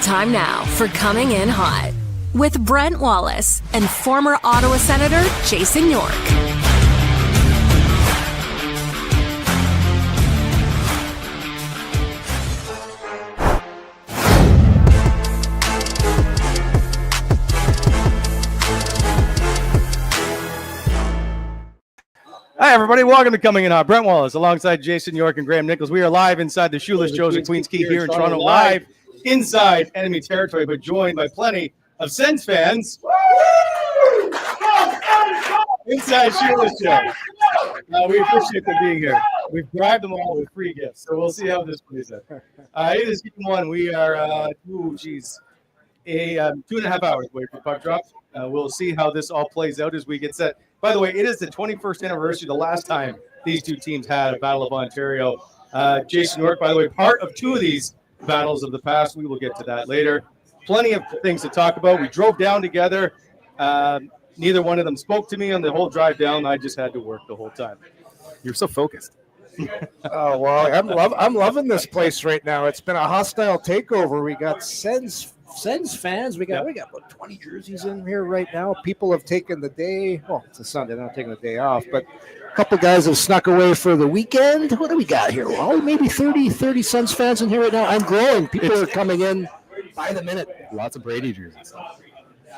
Time now for Coming In Hot with Brent Wallace and former Ottawa Senator Jason York. Hi, everybody. Welcome to Coming In Hot. Brent Wallace alongside Jason York and Graeme Nichols. We are live inside the Shoeless Joe's at Queens Quay here in Toronto, live inside enemy territory, but joined by plenty of Sens fans inside Shoeless Joe. We appreciate them being here. We've bribed them all with free gifts, so we'll see how this plays out. It is game one. We are, 2.5 hours away from puck drop. We'll see how this all plays out as we get set. By the way, it is the 21st anniversary, the last time these two teams had a Battle of Ontario. Jason York, by the way, part of two of these battles of the past. We will get to that later. Plenty of things to talk about. We drove down together. Neither one of them spoke to me on the whole drive down. I just had to work the whole time. You're so focused. Oh, well, I'm loving this place right now. It's been a hostile takeover. We got Sens fans. We got about 20 jerseys in here right now. People have taken the day. Well, it's a Sunday. They're not taking the day off, but a couple guys have snuck away for the weekend. What do we got here? Well, maybe 30 Sens fans in here right now. I'm growing. People are coming in by the minute. Lots of Brady jerseys.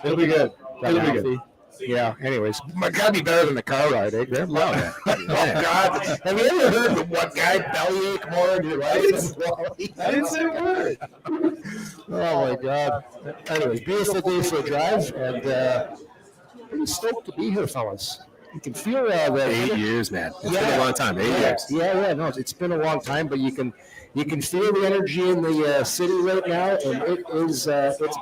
It'll be good. It'll be good. Yeah, anyways, might gotta be better than the car ride, eh, Graeme? Oh, God. Have you ever heard of one guy bellyache more in your life than Wally? I didn't say a word. Oh, my God. Anyways, beautiful day for a drive, and pretty stoked to be here, fellas. You can feel that. 8 years, man. It's been a long time. 8 years. Yeah. No, it's been a long time, but you can feel the energy in the city right now, and it's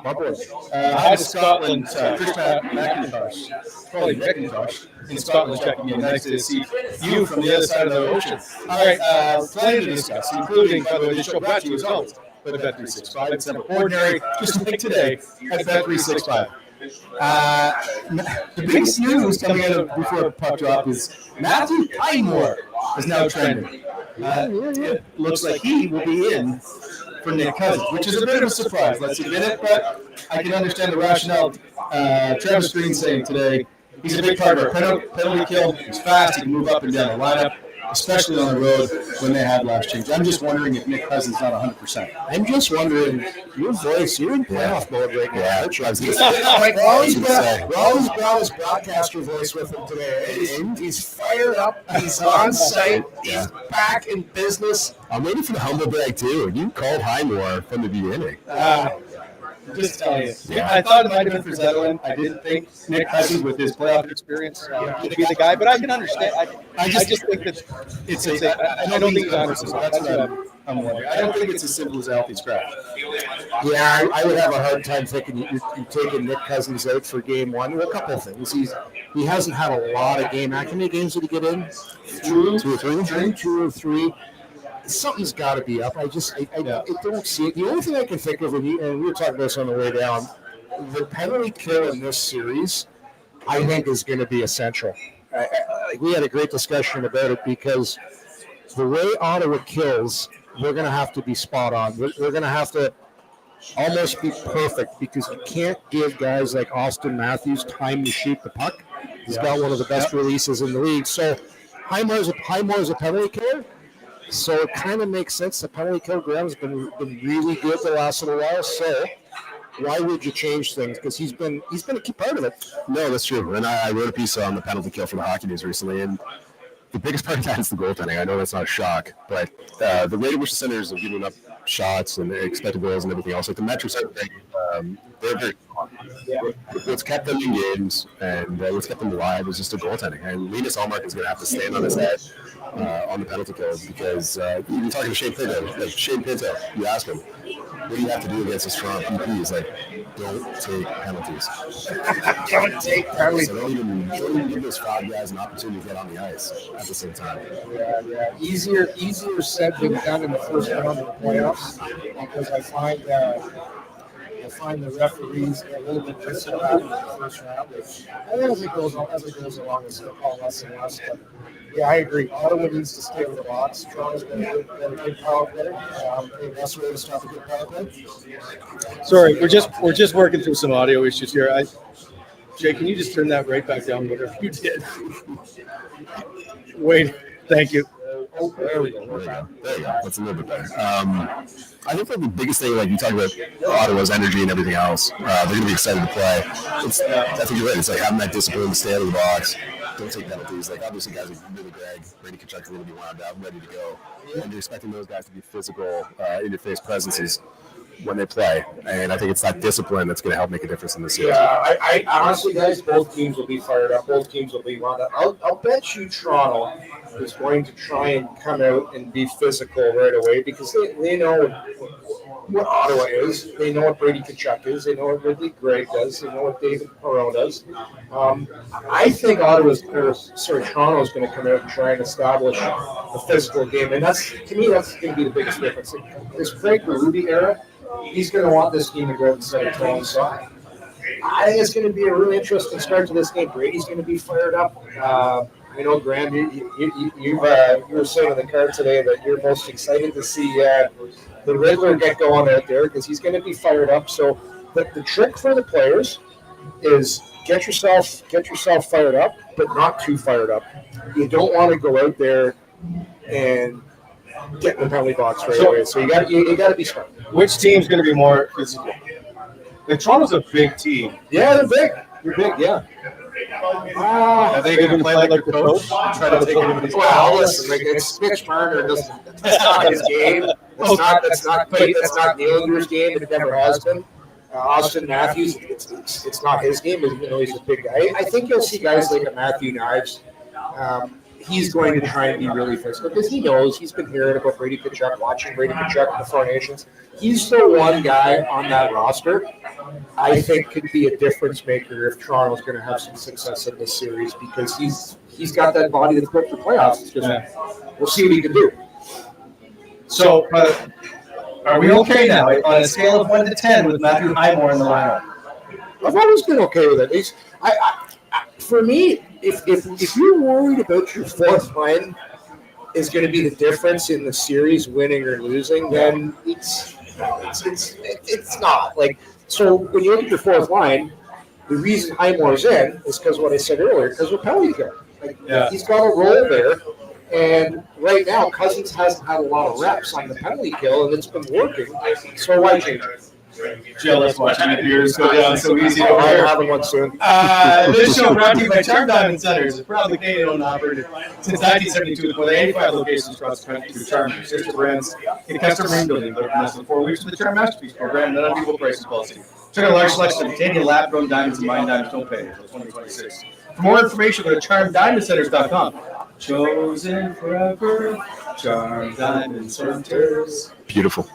bubbling. Hi to Scotland, Chris McIntosh, probably McIntosh in Scotland checking in. Nice to see you from the other side of the ocean. All right, plenty to discuss, including, by the way, the show brought to you as well by Bet365. It's never ordinary, just like today at Bet365. The big news coming out of before puck drop is Matthew Highmore is now trending. It looks like he will be in for Nick Cousins, which is a bit of a surprise, let's admit it, but I can understand the rationale. Travis Green saying today he's a big part of our penalty kill. He's fast, he can move up and down the lineup, especially on the road when they had last change. I'm just wondering if Nick Cousins not 100%. I'm just wondering, your voice, you're in playoff mode right now. Yeah, I was going to say. Rawley's brought his broadcaster voice with him today. He's fired up. He's on site. He's back in business. I'm waiting for the humble brag, too. You called Highmore from the beginning. Just tell you. Yeah. I thought it might have been for Zetterlund. I didn't think Nick Cousins, with his playoff experience, would be the guy. But I can understand. I just think that I don't think he's honest. That's what I'm wondering. I don't think it's as simple as a healthy scratch. Yeah, I would have a hard time thinking you're taking Nick Cousins out for game one. Well, a couple of things. He hasn't had a lot of game. How many games did he get in? Two or three. Something's got to be up. I don't see it. The only thing I can think of, and we were talking about this on the way down, the penalty kill in this series, I think, is going to be essential. We had a great discussion about it because the way Ottawa kills, we're going to have to be spot on. We're going to have to almost be perfect because you can't give guys like Austin Matthews time to shoot the puck. He's got one of the best releases in the league. So Highmore's a penalty killer. So it kind of makes sense. The penalty kill Graeme has been really good the last little while. So why would you change things? Because he's been a key part of it. No, that's true. And I wrote a piece on the penalty kill for the Hockey News recently, and the biggest part of that is the goaltending. I know that's not a shock, but the rate at which the Senators have given up shots and expected goals and everything else, like the metrics are they're very strong. What's kept them in games and what's kept them alive is just the goaltending. And Linus Ullmark is going to have to stand on his head on the penalty kill because even talking to Shane Pinto, you ask him, what do you have to do against a strong PP? He's like, don't take penalties. Don't take penalties. So don't even give those 5 guys an opportunity to get on the ice at the same time. Yeah. Easier said than done in the first round of the playoffs because I find find the referees a little bit pissed about in the first round. Which I think as it goes along, it's going to call less and less. But yeah, I agree. Ottawa needs to stay with the box. Toronto's been a good power play. The best way to stop a good power play. Sorry, we're just working through some audio issues here. Jay, can you just turn that right back down, whatever you did? Wait, thank you. There we go. There you go. That's a little bit better. I think that the biggest thing, like you talk about Ottawa's energy and everything else, they're going to be excited to play. I think you're right. It's like having that discipline to stay out of the box, don't take penalties. Like obviously, guys like Billy Gregg, Brady Tkachuk's going to be wound up, ready to go, and you're expecting those guys to be physical, in-your-face presences when they play. And I think it's that discipline that's going to help make a difference in this series. Yeah, I honestly, guys, both teams will be fired up. Both teams will be wound up. I'll bet you Toronto is going to try and come out and be physical right away because they know what Ottawa is. They know what Brady Tkachuk is. They know what Ridley Gregg does. They know what David Perron does. I think Toronto is going to come out and try and establish a physical game. And to me, that's going to be the biggest difference. This Craig Berube era, he's going to want this team to go out and set a tone. So I think it's going to be a really interesting start to this game. Brady's going to be fired up. I know, Graeme, you were saying on the card today that you're most excited to see the Riddler get going out there because he's going to be fired up. So the trick for the players is get yourself fired up, but not too fired up. You don't want to go out there and get in the penalty box right away. So you got to be smart. Which team's going to be more physical? Like Toronto's a big team. Yeah, they're big. They're big. Yeah. Are they going to play like the coach? Try to take everybody's listen, it's Mitch Marner. That's not his game. That's not Nylander's game. It never has been. Austin Matthews, it's not his game, even though he's a big guy. I think you'll see guys like a Matthew Knives. He's going to try and be really physical because he knows he's been hearing about Brady Tkachuk, watching Brady Tkachuk in the Four Nations. He's the one guy on that roster I think could be a difference maker if Toronto's going to have some success in this series because he's got that body to put for playoffs. We'll see what he can do. So, are we okay now on a scale of 1 to 10 with Matthew Highmore in the lineup? I've always been okay with it. For me, if you're worried about your fourth line is going to be the difference in the series, winning or losing, then it's not. So when you look at your fourth line, the reason Highmore's in is because what I said earlier, because we're penalty kill. He's got a role there. And right now, Cousins hasn't had a lot of reps on the penalty kill, and it's been working. So why change it? Jealous watching the beers go down so easy. I'm having one soon. This show brought to you by Charm Diamond Centers. It's proudly Canadian-owned and operated since 1972 with more than 85 locations across the country through Charm sister brands in a custom ring building. But for less than 4 weeks with the Charm Masterpiece Program and an unbeatable prices policy. Check out a large selection of Canadian lab-grown diamonds and mine diamonds don't pay until 2026. For more information, go to charmdiamondcenters.com. Chosen forever, Charm Diamond Centers. Beautiful.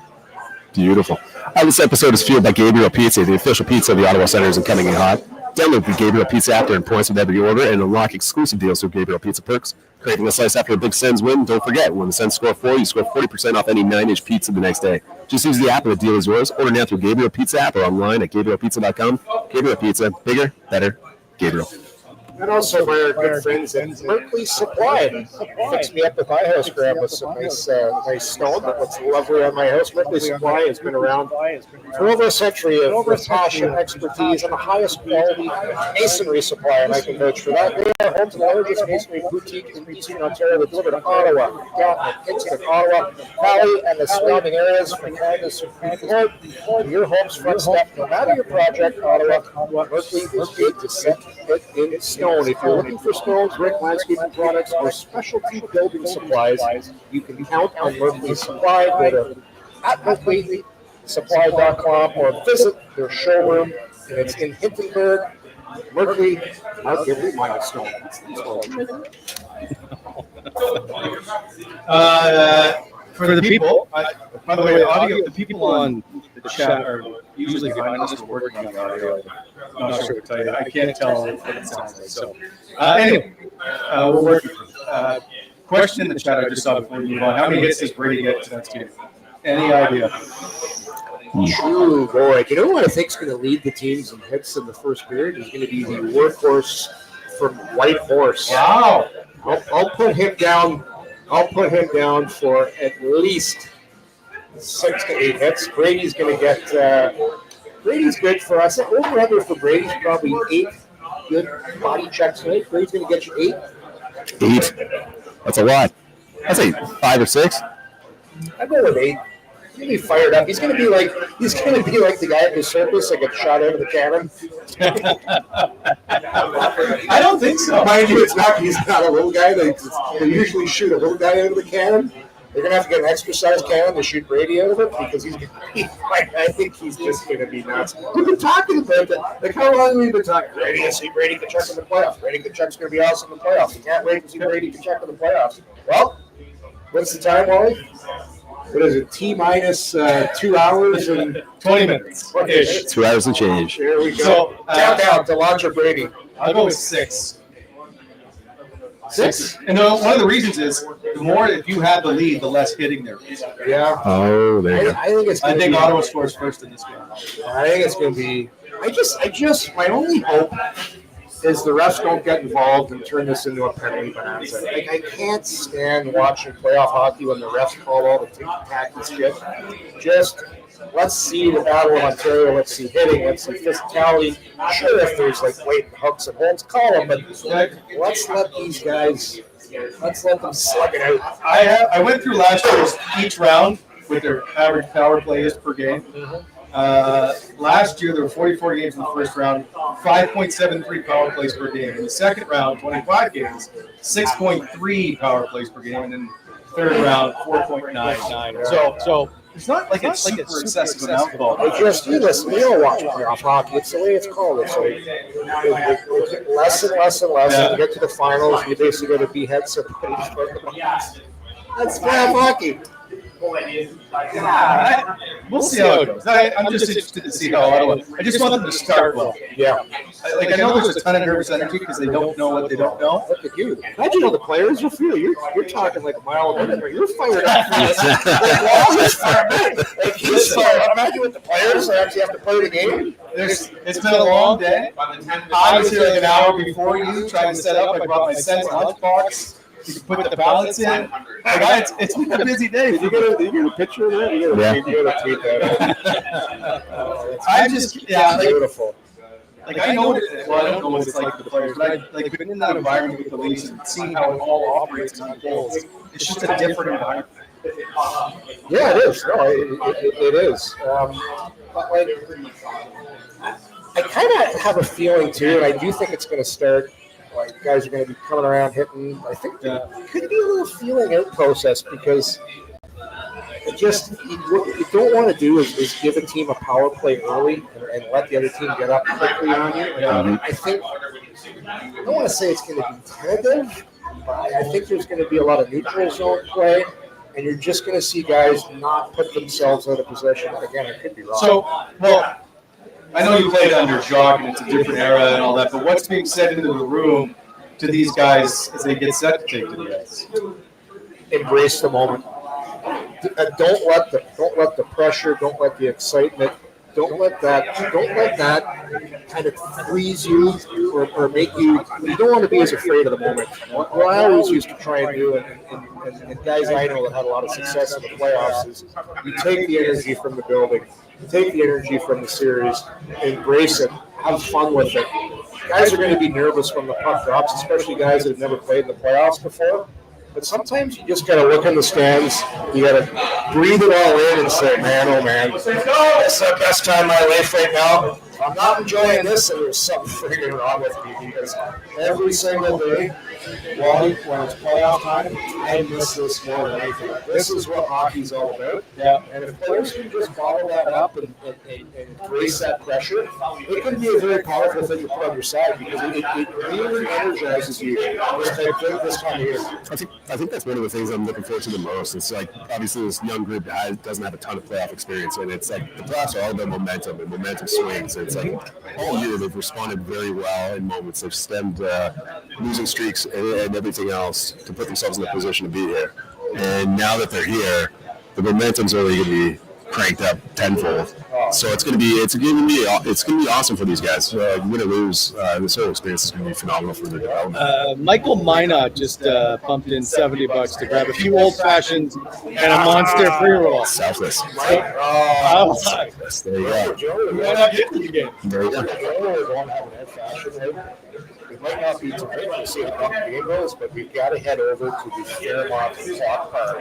This episode is fueled by Gabriel Pizza, the official pizza of the Ottawa Senators and coming in hot. Download the Gabriel Pizza app to earn points with every order and unlock exclusive deals through Gabriel Pizza Perks. Craving a slice after a big Sens win? Don't forget, when the Sens score 4, you score 40% off any 9-inch pizza the next day. Just use the app and the deal is yours. Order now through Gabriel Pizza app or online at GabrielPizza.com. Gabriel Pizza, bigger, better, Gabriel. And also my good friends at Merkley Supply. Fixed me up with my house, Graeme, with some nice stone that looks lovely on my house. Merkley Supply has been around for over a century of passion, expertise, and the highest quality masonry supply, and I can vouch for that. They are home to the largest masonry boutique in Eastern Ontario that delivered to Ottawa, Dalton, Kingston, Ottawa, Valley, and the surrounding areas from Canada Supreme Court to your home's front step. No matter your project, Ottawa, Merkley is good to set it in stone. If you're looking for stones, brick, landscaping products, or specialty building supplies, you can count on Merkley Supply. Go to merkleysupply.com or visit their showroom, and it's in Hintonburg. Merkley, I'll give you my stone. For the people, by the way, the people on the chat are usually behind us. We're working on the audio. I'm not sure what to tell you. I can't tell what it sounds like. So, anyway, we're working. Question in the chat I just saw before we move on. How many hits does Brady get tonight's game? Any idea? True, boy. You know what I think is going to lead the teams in hits in the first period is going to be the workhorse from White Horse. Wow. I'll put him down. I'll put him down for at least 6 to 8 hits. Brady's going to get. Brady's good for us. Over under for Brady's probably 8 good body checks tonight. Brady's going to get you 8. 8. That's a lot. I'd say 5 or 6. I go with 8. He's gonna be fired up. He's gonna be like the guy at the circus that gets shot out of the cannon. I don't think so. Mind you, he's not a little guy. They usually shoot a little guy out of the cannon. They're gonna have to get an extra sized cannon to shoot Brady out of it because he's gonna be I think he's just gonna be nuts. We've been talking about that. Like how long have we been talking? Brady Kachuk in the playoffs. Brady Kachuk's gonna be awesome in the playoffs. You can't wait to see Brady Kachuk in the playoffs. Well, what's the time, Wally? What is it? T-minus 2 hours and 20 minutes. 2 hours and change. There we go. So, Countdown to launch of Brady. I'll go with 6. 6. And one of the reasons is the more if you have the lead, the less hitting there is. Yeah. Oh, there you go. I think Ottawa scores first in this game. I think it's going to be. My only hope is the refs don't get involved and turn this into a penalty bonanza. Like, I can't stand watching playoff hockey when the refs call all the ticky-tacky shit. Just let's see the Battle of Ontario. Let's see hitting. Let's see physicality. Sure, if there's like blatant hooks and holds, call them. But let's let these guys. Let's let them slug it out. I went through last year's each round with their average power plays per game. Mm-hmm. Last year, there were 44 games in the first round, 5.73 power plays per game. In the second round, 25 games, 6.3 power plays per game. And then third round, 4.99. So it's not like it's super excessive amount of ball. Just you listen, we don't watch playoff hockey. It's the way it's called. It's like it less and less and less. Yeah. And you get to the finals, you basically got to behead somebody. That's playoff hockey. Yeah, we'll see how it goes. I'm just interested to see how Ottawa. I just want them to start well. Yeah. I know there's a ton of nervous energy because they don't know what they don't know. Look at you. Imagine how the players will feel. You're talking like a mile a minute. You're fired up for this. Like Wallace fired up. Like he's fired up. Imagine what the players actually have to play the game. It's been a long day. I was here like an hour before you trying to set up. I brought my Sens lunchbox. You can put the ballots in. It's been a busy day. Did you get a picture of that? You got to tweet that. I'm just like, beautiful. Like I know, well, I don't know what it's like for the players, but I've been in that environment with the leagues and seeing how it all operates and unfolds. It's just a different environment. Yeah, it is. No, it is. But like, I kind of have a feeling too, and I do think it's going to start. Like guys are going to be coming around hitting. I think it could be a little feeling out process because it just what you don't want to do is give a team a power play early and let the other team get up quickly on you. I think I don't want to say it's going to be tentative, but I think there's going to be a lot of neutral zone play, and you're just going to see guys not put themselves out of possession. Again, I could be wrong. So, well, I know you played under Jock and it's a different era and all that, but what's being said into the room to these guys as they get set to take to the ice? Embrace the moment. Don't let the pressure, don't let the excitement, don't let that kind of freeze you or make you. You don't want to be as afraid of the moment. What I always used to try and do, and guys I know that had a lot of success in the playoffs, is you take the energy from the building, you take the energy from the series, embrace it, have fun with it. Guys are going to be nervous when the puck drops, especially guys that have never played in the playoffs before. But sometimes you just got to look in the stands. You got to breathe it all in and say, man, oh, man, it's the best time of my life right now. I'm not enjoying this, and there's something freaking wrong with me because every single day, Wally, when it's playoff time, I miss this more than anything. This is what hockey's all about. Yeah. And if players can just bottle that up and embrace that pressure, it can be a very powerful thing to put on your side because it really energizes you this time of year. I think that's one of the things I'm looking forward to the most. It's like, obviously, this young group doesn't have a ton of playoff experience, and it's like the playoffs are all about momentum and momentum swings. And it's like all year they've responded very well in moments. They've stemmed losing streaks and everything else to put themselves in a position to be here. And now that they're here, the momentum's really going to be cranked up tenfold. So it's gonna be awesome for these guys. Win or lose, this whole experience is gonna be phenomenal for their development. Michael Minot just pumped in $70 to grab a few old fashions and a monster pre-roll. Selfless. Selfless. There you go. Why not get to the game? There you go. Joe won't have an old-fashioned right. It might not be tonight to see how the game goes, but we've got to head over to the Fairmont Clock Park.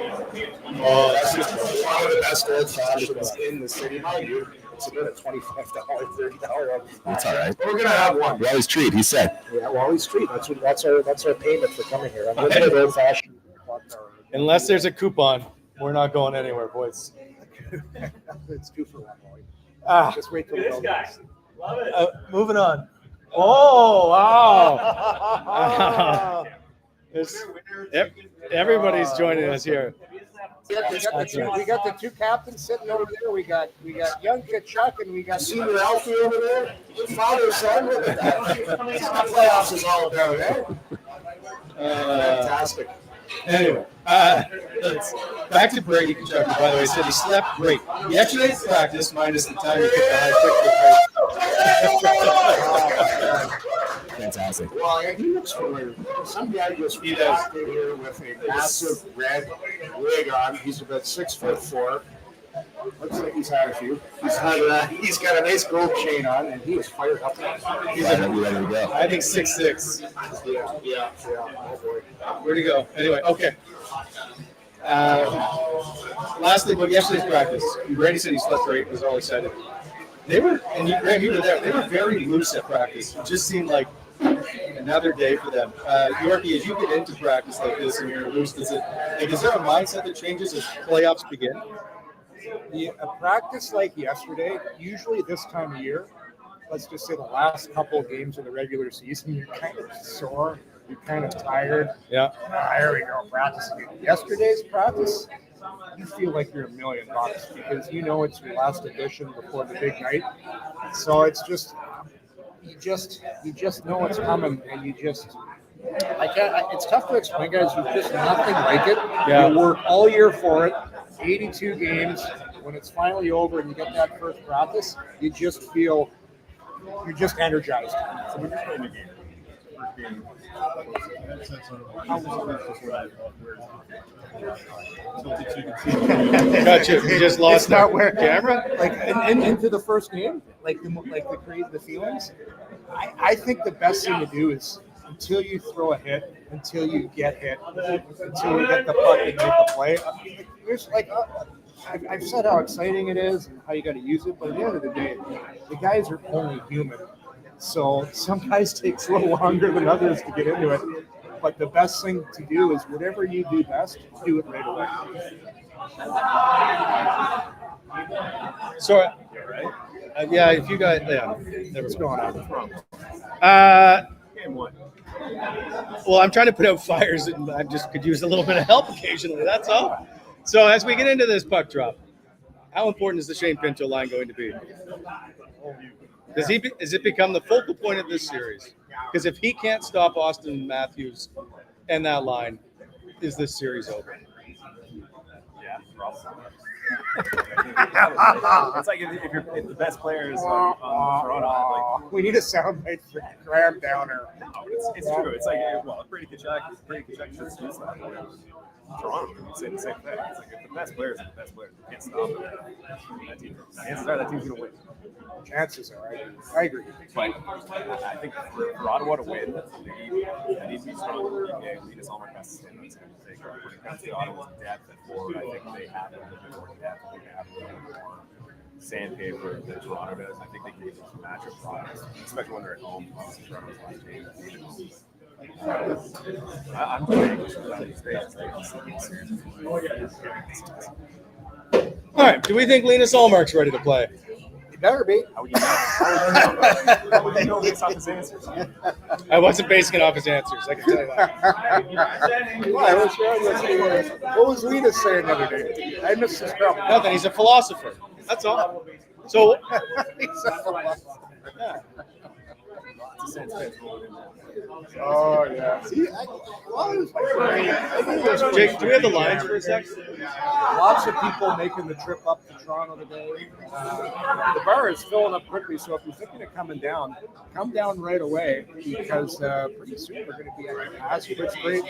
Oh, that's just one of the best old-fashions in the city. Mind you, it's about a $25, $30. That's all right. But we're gonna have one. Wally's treat, he said. Yeah, Wally's treat. That's our payment for coming here. I'm looking at old-fashioned clock park. Unless there's a coupon, we're not going anywhere, boys. It's 2 for 1, Wally. Just wait till This guy. Love it. Moving on. Oh, wow. Everybody's joining us here. We got the two captains sitting over there. We got young Kachuk and we got senior Alfie over there. Father son. Look at that. Playoffs is all about, eh? Fantastic. Anyway, back to Brady Kachuk, by the way, said he slept great. Yesterday's practice, minus the time he took the high kick. Fantastic. Well, he looks familiar. Some guy just stayed here with a massive red wig on. He's about 6'4". Looks like he's had a few. He's got a nice gold chain on, and he is fired up. He's ready to go. I think 6'6". Yeah. Oh boy. Where'd he go? Anyway, okay. Lastly, but yesterday's practice, Brady said he slept great. Was all excited. They were, and Graeme, you were there. They were very loose at practice. It just seemed like another day for them. Yorkie, as you get into practice like this and you're loose, is there a mindset that changes as playoffs begin? A practice like yesterday, usually this time of year, let's just say the last couple of games of the regular season, you're kind of sore, you're kind of tired. Yeah. Here we go, practice again. Yesterday's practice, you feel like you're $1 million because you know it's your last edition before the big night. So it's just, you just know it's coming, and it's tough to explain, guys. There's just nothing like it. Yeah. You work all year for it. 82 games. When it's finally over and you get that first practice, you just feel you're just energized. So we're just playing the game. Gotcha. You just lost that that camera? Like into the first game, the feelings. I think the best thing to do is until you throw a hit, until you get hit, until you get the puck and make the play. There's I've said how exciting it is and how you got to use it, but at the end of the day, the guys are only human. So some guys takes a little longer than others to get into it. But the best thing to do is whatever you do best, do it right away. So, if you got, What's going on? Game one. Well, I'm trying to put out fires, and I just could use a little bit of help occasionally. That's all. So, as we get into this puck drop, how important is the Shane Pinto line going to be? Does it become the focal point of this series? Because if he can't stop Austin Matthews and that line, is this series over? Yeah, probably. It's like if the best player is on Toronto, we need a soundbite for Graeme Downer. It's true. It's like Brady Kachuk just used that. Toronto would say the same thing. It's like if the best players are the best players, you can't stop them. That team's gonna win. Chances are, I agree. But I think for Ottawa to win, they need to be strong. Linus Ullmark has to stand on his head. When it comes to Ottawa's depth at forward, I think they have a little bit more depth. I think they have a little bit more sandpaper than Toronto does. I think they can give some matchup problems, especially when they're at home. Obviously, Toronto's last game. I'm just anxious about these days. All right. Do we think Linus Ullmark's ready to play? He better be. How would you know? How would you know based off his answers? I wasn't basing it off his answers. I can tell you that. What was Linus saying the other day? I missed his problem. Nothing. He's a philosopher. That's all. So, He's a philosopher. It's a Sens fan going in there. Oh yeah. See, Jake, do we have the lines for a sec? Lots of people making the trip up to Toronto today. The bar is filling up quickly, so if you're thinking of coming down, come down right away because pretty soon we're going to be at capacity. It's great.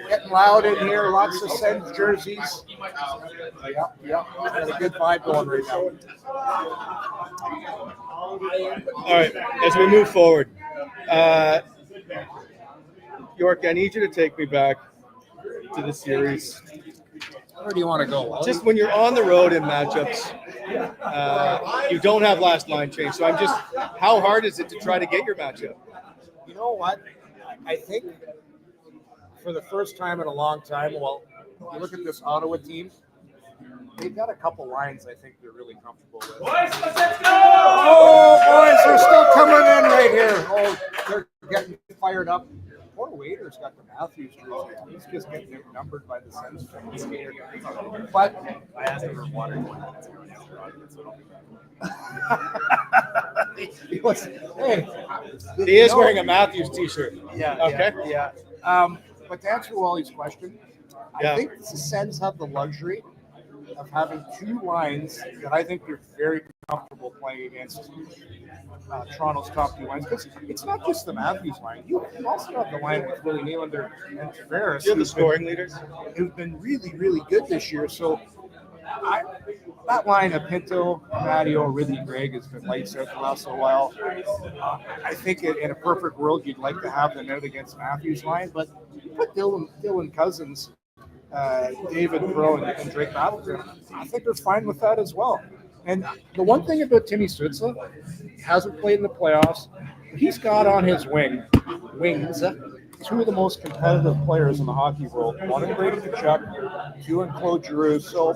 Getting loud in here, lots of Sens jerseys. Yep. Got a good vibe going right now. All right, as we move forward, York, I need you to take me back to the series. Where do you want to go, Wally? Just when you're on the road in matchups, you don't have last line change. So I'm just, how hard is it to try to get your matchup? You know what? I think for the first time in a long time, well, you look at this Ottawa team, they've got a couple lines I think they're really comfortable with. Boys, let's go! Oh, boys, they're still coming in right here. Oh, they're getting fired up. Poor Waiter's got the Matthews jersey on. He's just getting numbered by the Sens fans here. But I asked him for water 20 minutes ago and after argument, so don't be bad. he was, hey, He is wearing a Matthews t-shirt. Yeah. Okay. Yeah. But to answer Wally's question, I think the Sens have the luxury of having two lines that I think they're very comfortable playing against Toronto's top two lines. Because it's not just the Matthews line. You also have the line with Willie Nylander and Tavares. You're the scoring leaders. Who've been really, really good this year. So that line of Pinto, Matteo, Ridley, Gregg has been lights out the last little while. I think in a perfect world, you'd like to have them out against Matthews' line, but you put Dylan Cousins, David Perreault, and Drake Battleford, I think they're fine with that as well. And the one thing about Timmy Stützle, he hasn't played in the playoffs. He's got on his wings two of the most competitive players in the hockey world. One in Brady Tkachuk, two in Claude Giroux. So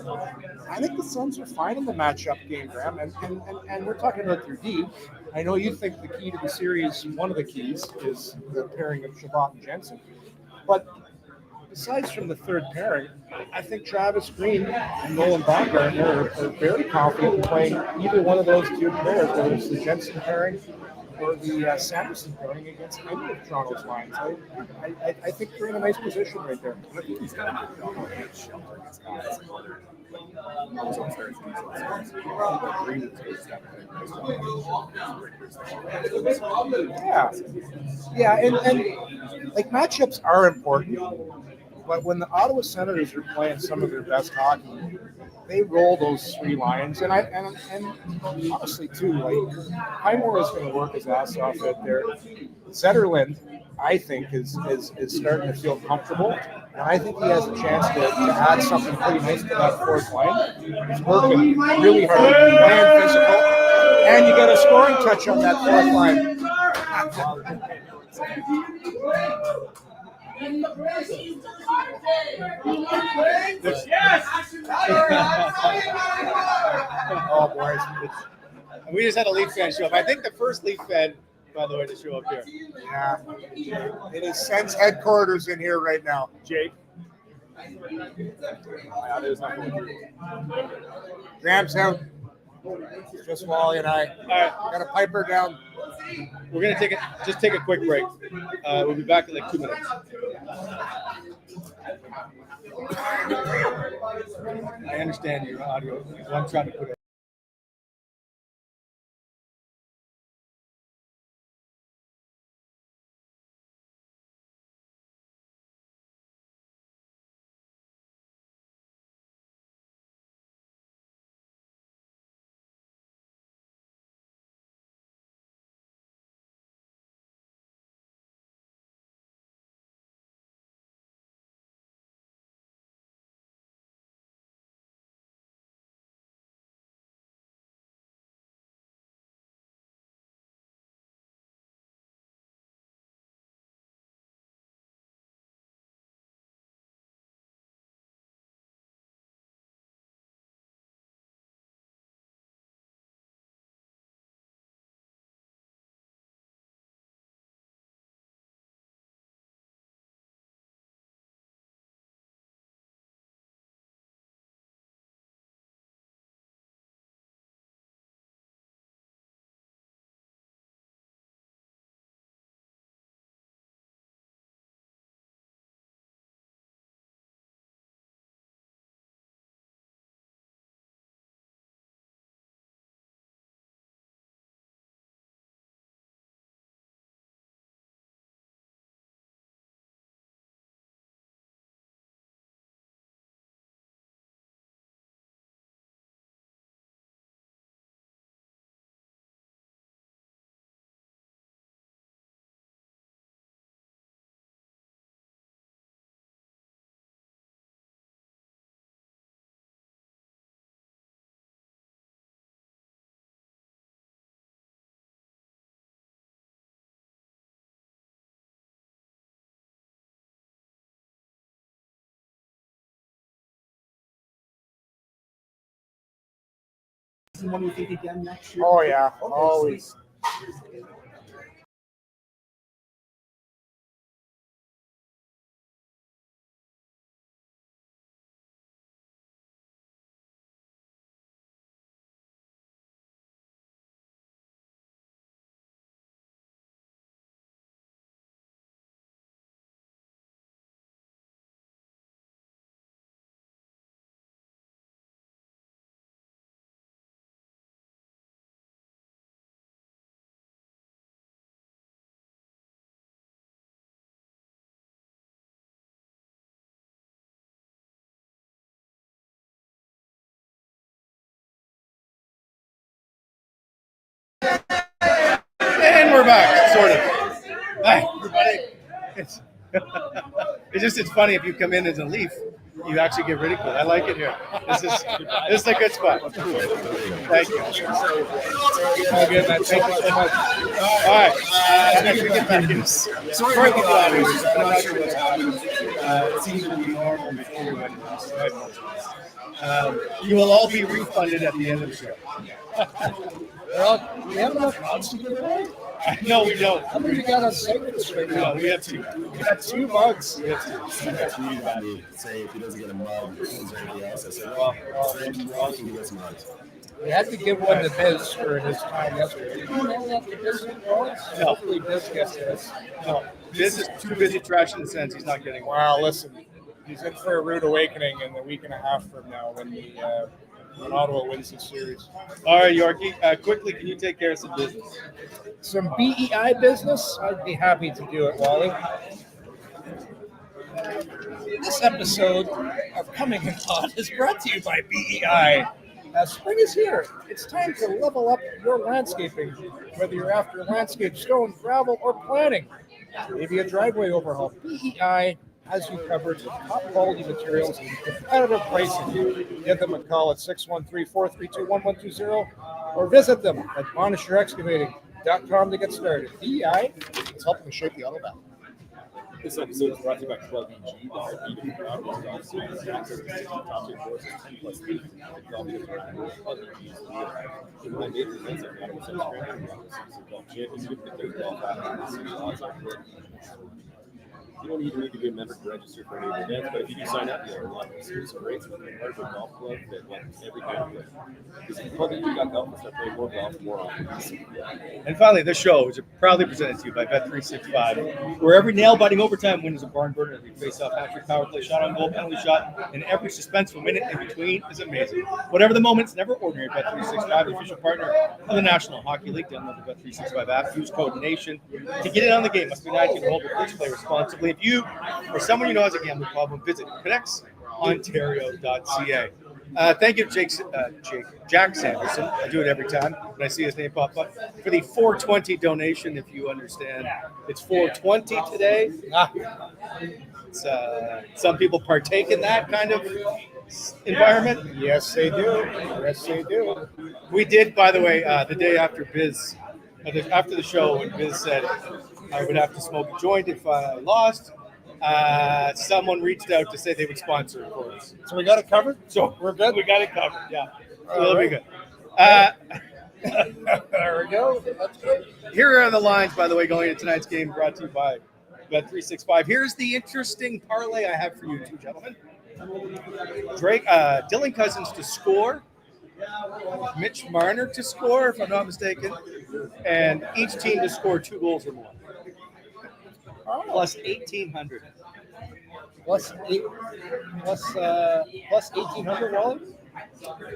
I think the Sens are fine in the matchup game, Graeme. And we're talking about their D. I know you think the key to the series, one of the keys, is the pairing of Chabot and Jensen. But besides from the third pairing, I think Travis Green and Nolan Baumgartner are very confident in playing either one of those two pairs, whether it's the Jensen pairing or the Sanderson pairing against any of Toronto's lines. I think they're in a nice position right there. I think he's got a good shelter against guys and whether I was upstairs and he's upstairs. Green is good stuff. Yeah, and like matchups are important. But when the Ottawa Senators are playing some of their best hockey, they roll those three lines. And honestly, too, like Highmore is going to work his ass off out there. Zetterlund, I think, is starting to feel comfortable. And I think he has a chance to add something pretty nice to that fourth line. He's working really hard, playing physical. And you get a scoring touch on that fourth line. Oh, boys. And we just had a Leaf fan show up. I think the first Leaf fan, by the way, to show up here. Yeah. It is Sens headquarters in here right now. Jake. Graham's out. Just Wally and I. All right. Got a piper down. We're going to take a quick break. We'll be back in like 2 minutes. I understand your audio. I'm trying to put it. someone we think again next year? Oh yeah, Okay, always. And we're back, sort of. Hi, everybody. It's funny if you come in as a Leaf, you actually get ridiculed. I like it here. This is a good spot. Thank you. All good, man. Thank you so much. All right. Next we get back in. Sorry about the audio. I'm not sure what's happening. It seems to be normal before we went to You will all be refunded at the end of the show. Well, we have enough odds to give away. No, we don't. How many we got on segments right now? No, we have two. We got 2 mugs. Say if he doesn't get a mug, is there anything else? I said, well, Ron can give us mugs. We had to give one to Biz for his time yesterday. Did you know that Biz didn't know it? No. Hopefully Biz gets this. No, this is too busy trashing the Sens. He's not getting one. Wow, listen. He's in for a rude awakening in a week and a half from now when Ottawa wins the series. All right, Yorkie. Quickly, can you take care of some business? Some BEI business? I'd be happy to do it, Wally. This episode of Coming in Hot is brought to you by BEI. Spring is here. It's time to level up your landscaping, whether you're after landscape, stone, gravel, or planting. Maybe a driveway overhaul. BEI has you covered with top quality materials and competitive pricing. Give them a call at 613-432-1120 or visit them at monisherexcavating.com to get started. BEI is helping to shape the auto battle. This episode is brought to you by Club EG. Even access to top tier courses, 10 plus leagues, and golf other EGs. In my major events, I've got a golf championship, the third golf out, and the odds are good. You don't even need to be a member to register for any of the events, but if you do sign up, you'll have a lot of exclusive rates with a Harbor Golf Club that wins every kind of play. Because if you got golf, we'll start playing more golf more often. And finally, this show is proudly presented to you by Bet365, where every nail-biting overtime win is a barn burner. Every face-off, hat-trick, power play, shot on goal, penalty shot, and every suspenseful minute in between is amazing. Whatever the moment, it's never ordinary. Bet365, the official partner of the National Hockey League. Download the Bet365 app. Use code NATION to get in on the game. Must be 19 years old, but please play responsibly. If you or someone you know has a gambling problem, visit connectsontario.ca. Thank you, Jack Sanderson. I do it every time when I see his name pop up for the 420 donation. If you understand, it's 420 today. It's, some people partake in that kind of environment. Yes, they do. Yes, they do. We did, by the way, the day after Biz, after the show, when Biz said I would have to smoke a joint if I lost. Someone reached out to say they would sponsor it for us. So we got it covered? So we're good? We got it covered, yeah. It'll be good. There we go. That's good. Here are the lines, by the way, going into tonight's game, brought to you by Bet365. Here's the interesting parlay I have for you two gentlemen. Dylan Cousins to score, Mitch Marner to score, if I'm not mistaken, and each team to score 2 goals or more. Plus 1,800. Plus 1,800, Wally?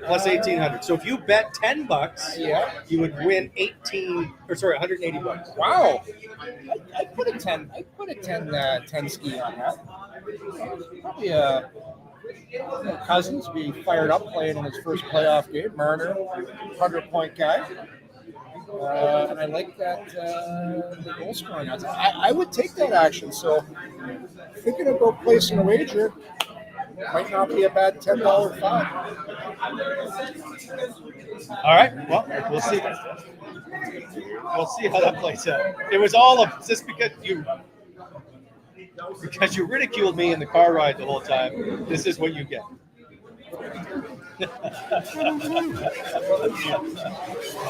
Plus 1,800. So if you bet $10, yeah, you would win $180. Wow. I put a 10 ski on that. Probably Cousins be fired up playing in his first playoff game. Marner, 100-point guy. And I like that the goal scoring. I would take that action. So if you're going to go placing a wager, might not be a bad $10 fine. All right. Well, we'll see. We'll see how that plays out. It was all of just because you ridiculed me in the car ride the whole time. This is what you get. All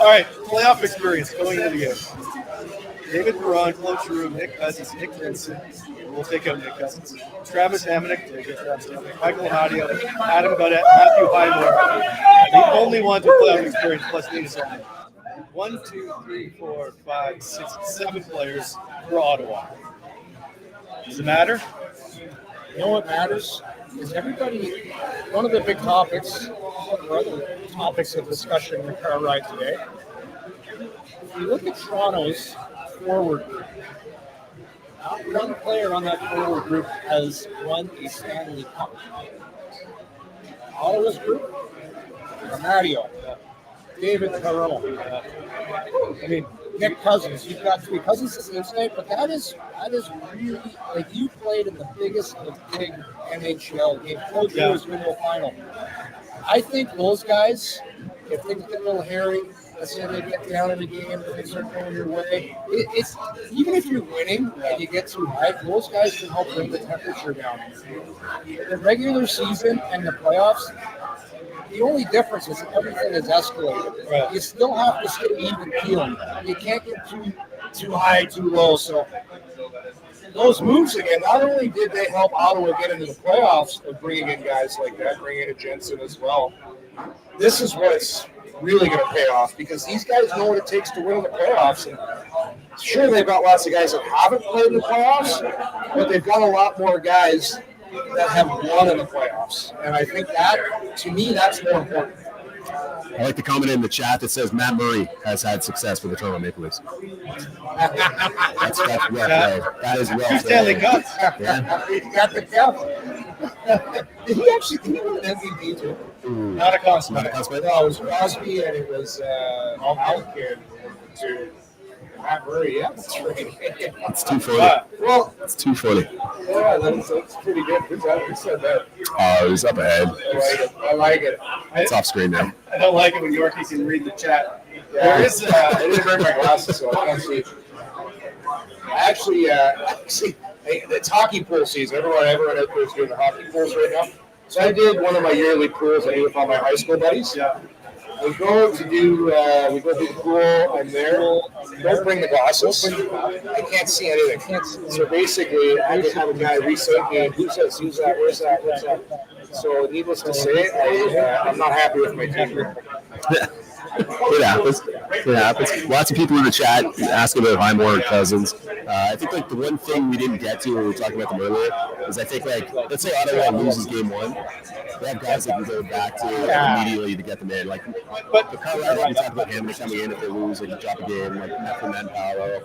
right, playoff experience going into the game. David Perron, Claude Giroux, Nick Cousins, Nick Vincent. We'll take out Nick Cousins. Travis Hamonic, Michael Amadio, Adam Gaudette, Matthew Highmore. The only ones with playoff experience plus Nina Solomon. 1, 2, 3, 4, 5, 6, 7 players for Ottawa. Does it matter? You know what matters? Is everybody, one of the big topics, or other topics of discussion in the car ride today, if you look at Toronto's forward group, not one player on that forward group has won a Stanley Cup. Ottawa's group, Amadio, David Perron. I mean, Nick Cousins. You've got 3 Cousins this night, but that is really, like, you played in the biggest of big NHL game. Claude Giroux has been to a final. I think those guys, if things get a little hairy, let's say they get down in the game, they start going your way. It's even if you're winning and you get too high, those guys can help bring the temperature down. The regular season and the playoffs, the only difference is everything is escalated. Right. You still have to stay even keeled. You can't get too high, too low. So those moves again, not only did they help Ottawa get into the playoffs of bringing in guys like that, bringing in Jensen as well, this is what's really going to pay off because these guys know what it takes to win in the playoffs. And sure, they've got lots of guys that haven't played in the playoffs, but they've got a lot more guys that have won in the playoffs. And I think that, to me, that's more important. I like the comment in the chat that says Matt Murray has had success with the Toronto Maple Leafs. That's well played. That is well played. Stanley Cup. Yeah. He got the cup. Did he win an MVP too? Not a constant. No, it was Crosby and it was Malkin to Matt Murray. Yeah, that's right. It's too funny. Well, It's too funny. yeah, that's pretty good. Who said that? Oh, it was up ahead. I like it. It's off screen now. I don't like it when Yorkie can read the chat. Yeah, There is I didn't bring my glasses, so I can't see. Actually, it's hockey pool season. Everyone out there is doing the hockey pools right now. So I did one of my yearly pools I did with all my high school buddies. Yeah. We go do the pool. I'm there. Don't bring the glasses. I can't see anything. So basically, I just have a guy reset me. Who's this? Who's that? Where's that? Where's that? So needless to say, I'm not happy with my team. It happens. It happens. Lots of people in the chat asking about Highmore and Cousins. I think like the one thing we didn't get to when we were talking about them earlier is I think like let's say Ottawa loses game 1, they have guys that can go back to immediately to get them in. Like, but the Colorado we talked about him coming in if they lose, they can drop a game like Metro Paolo.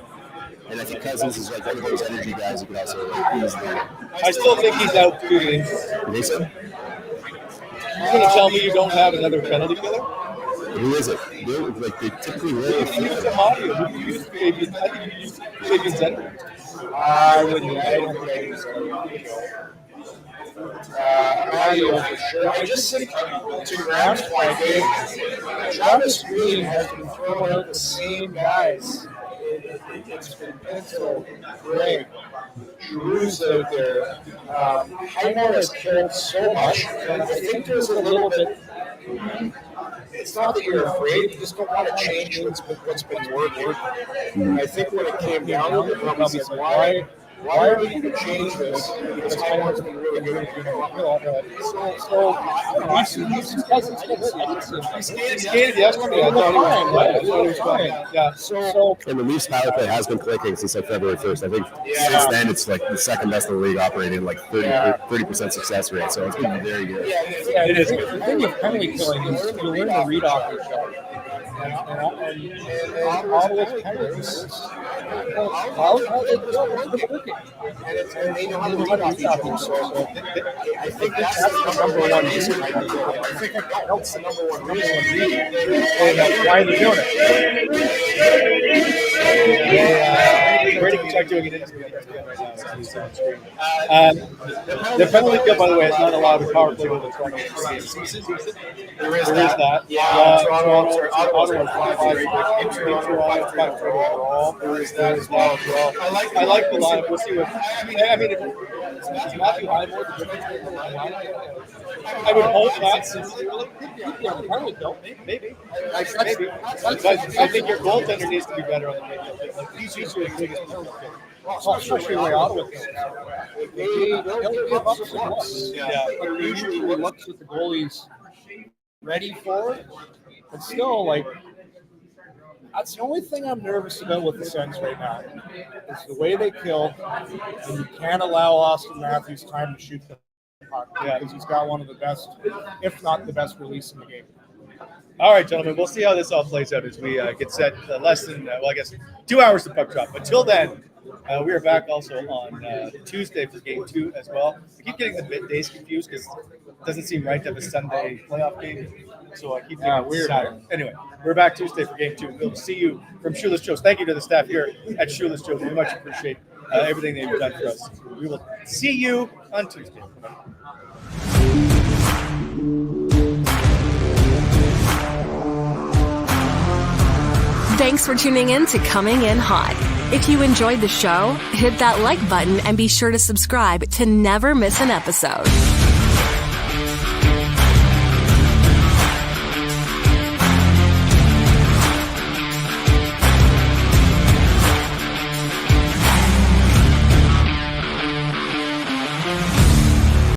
And I think Cousins is like one of those energy guys who can also like easily. I still think he's out due to injury. You think so? You're going to tell me you don't have another penalty killer? Who is it? Like they typically will. You used Amadio. Who you used Fabian? I think you used Fabian Zender. I wouldn't. I don't think I use Amadio for sure. I just think to Graham's point, Travis Green has been throwing out the same guys. It's been Pinto, Graeme, Giroux's out there. Highmore has killed so much. I think there's a little bit. It's not that you're afraid, you just don't want to change what's been working. I think when it came down to it, probably said, why are we going to change this? Because Highmore's been really good. So we've seen Cousins. I didn't see him. He skated yesterday. I thought he was fine. Yeah. So And the Leafs power play has been clicking since like February 1st. I think since then it's like the second best in the league, operating like 30% success rate. So it's been very good. yeah, it is good. The thing with penalty killing is you learn to read off each other. And Ottawa's penalties, how they do it, working. And they know how to read off each other. So I think that's the number one reason. I think that's the number one reason. And that's why they're doing it. Brady can start doing it right now. He's on screen. The penalty kill, by the way, is not allowed in power play with the Toronto season. There is that. Toronto, Ottawa 5-5 overall. There is that as well. I like the lineup. We'll see what. I mean, is Matthew Highmore the difference in the lineup? I would hope not. Maybe. I think your goaltender needs to be better on the midfield. Like, he's usually the biggest penalty kill. Well, especially the way Ottawa goes. They'll give up some looks. But usually the looks that the goalie's ready for, but still, like, that's the only thing I'm nervous about with the Sens right now is the way they kill, and you can't allow Austin Matthews time to shoot the puck because he's got one of the best, if not the best, release in the game. All right, gentlemen, we'll see how this all plays out as we get set less than, 2 hours to puck drop. Until then, we are back also on Tuesday for Game 2 as well. I keep getting the days confused because it doesn't seem right to have a Sunday playoff game. So I keep thinking weird. Saturday. Anyway, we're back Tuesday for Game 2. We'll see you from Shoeless Joe's. Thank you to the staff here at Shoeless Joe's. We much appreciate everything they've done for us. We will see you on Tuesday. Thanks for tuning in to Coming In Hot. If you enjoyed the show, hit that like button and be sure to subscribe to never miss an episode.